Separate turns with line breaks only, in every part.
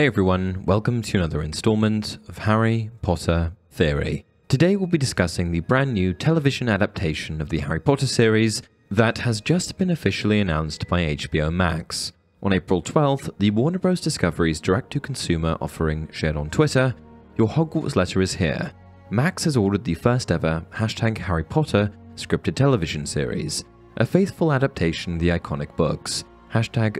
Hey everyone, welcome to another installment of Harry Potter Theory. Today we'll be discussing the brand new television adaptation of the Harry Potter series that has just been officially announced by HBO Max. On April 12th, the Warner Bros. Discovery's direct-to-consumer offering shared on Twitter, "Your Hogwarts letter is here. Max has ordered the first ever #Harry Potter scripted television series, a faithful adaptation of the iconic books.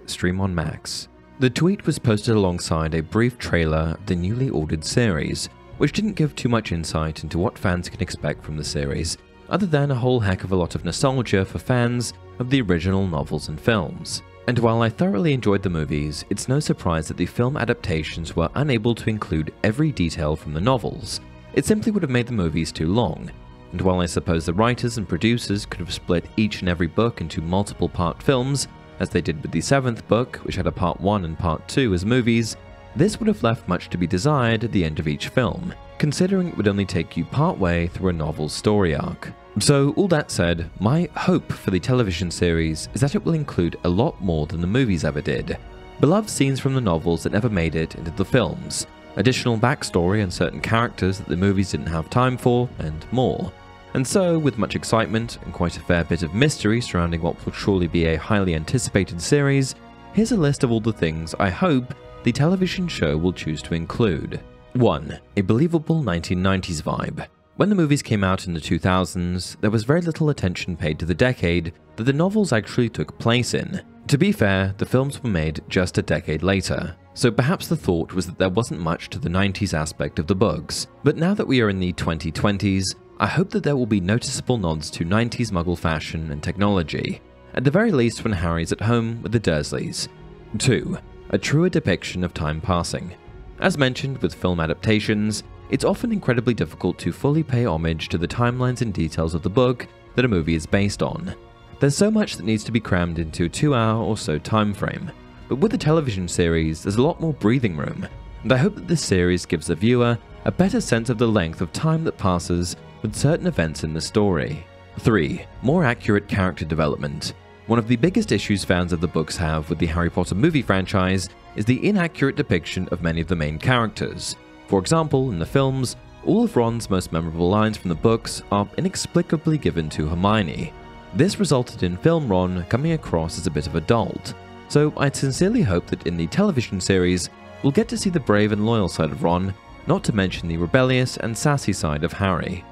#Stream on Max." The tweet was posted alongside a brief trailer of the newly ordered series, which didn't give too much insight into what fans can expect from the series, other than a whole heck of a lot of nostalgia for fans of the original novels and films. And while I thoroughly enjoyed the movies, it's no surprise that the film adaptations were unable to include every detail from the novels. It simply would have made the movies too long. And while I suppose the writers and producers could have split each and every book into multiple part films, as they did with the 7th book, which had a part 1 and part 2 as movies, this would have left much to be desired at the end of each film, considering it would only take you part way through a novel's story arc. So all that said, my hope for the television series is that it will include a lot more than the movies ever did. Beloved scenes from the novels that never made it into the films, additional backstory on certain characters that the movies didn't have time for, and more. And so, with much excitement and quite a fair bit of mystery surrounding what will surely be a highly anticipated series, here's a list of all the things I hope the television show will choose to include. 1. A believable 1990s vibe. When the movies came out in the 2000s, there was very little attention paid to the decade that the novels actually took place in. To be fair, the films were made just a decade later, so perhaps the thought was that there wasn't much to the 90s aspect of the books. But now that we are in the 2020s, I hope that there will be noticeable nods to 90s Muggle fashion and technology, at the very least when Harry's at home with the Dursleys. 2. A truer depiction of time passing. As mentioned with film adaptations, it's often incredibly difficult to fully pay homage to the timelines and details of the book that a movie is based on. There's so much that needs to be crammed into a 2-hour or so time frame, but with the television series there's a lot more breathing room, and I hope that this series gives the viewer a better sense of the length of time that passes with certain events in the story. 3. More accurate character development. One of the biggest issues fans of the books have with the Harry Potter movie franchise is the inaccurate depiction of many of the main characters. For example, in the films, all of Ron's most memorable lines from the books are inexplicably given to Hermione. This resulted in film Ron coming across as a bit of a dolt, so I sincerely hope that in the television series, we'll get to see the brave and loyal side of Ron, not to mention the rebellious and sassy side of Harry.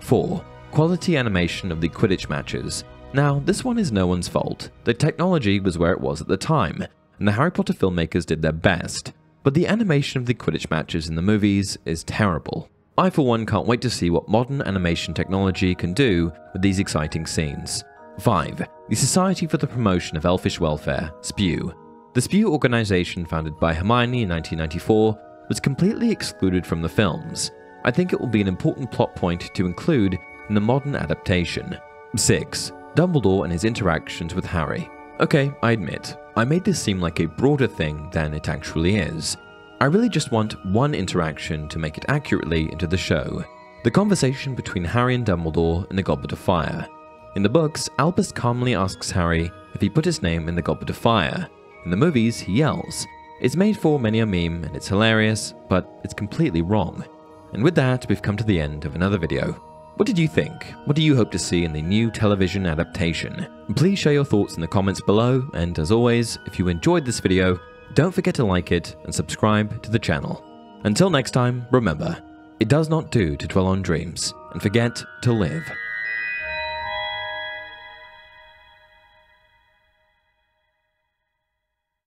4. Quality animation of the Quidditch matches. Now, this one is no one's fault. The technology was where it was at the time, and the Harry Potter filmmakers did their best, but the animation of the Quidditch matches in the movies is terrible. I for one can't wait to see what modern animation technology can do with these exciting scenes. 5. The Society for the Promotion of Elfish Welfare, S.P.E.W. The S.P.E.W. organization founded by Hermione in 1994 was completely excluded from the films. I think it will be an important plot point to include in the modern adaptation. 6. Dumbledore and his interactions with Harry. Okay, I admit, I made this seem like a broader thing than it actually is. I really just want one interaction to make it accurately into the show. The conversation between Harry and Dumbledore in the Goblet of Fire. In the books, Albus calmly asks Harry if he put his name in the Goblet of Fire. In the movies, he yells. It's made for many a meme and it's hilarious, but it's completely wrong. And with that, we've come to the end of another video. What did you think? What do you hope to see in the new television adaptation? Please share your thoughts in the comments below, and as always, if you enjoyed this video, don't forget to like it and subscribe to the channel. Until next time, remember, it does not do to dwell on dreams and forget to live.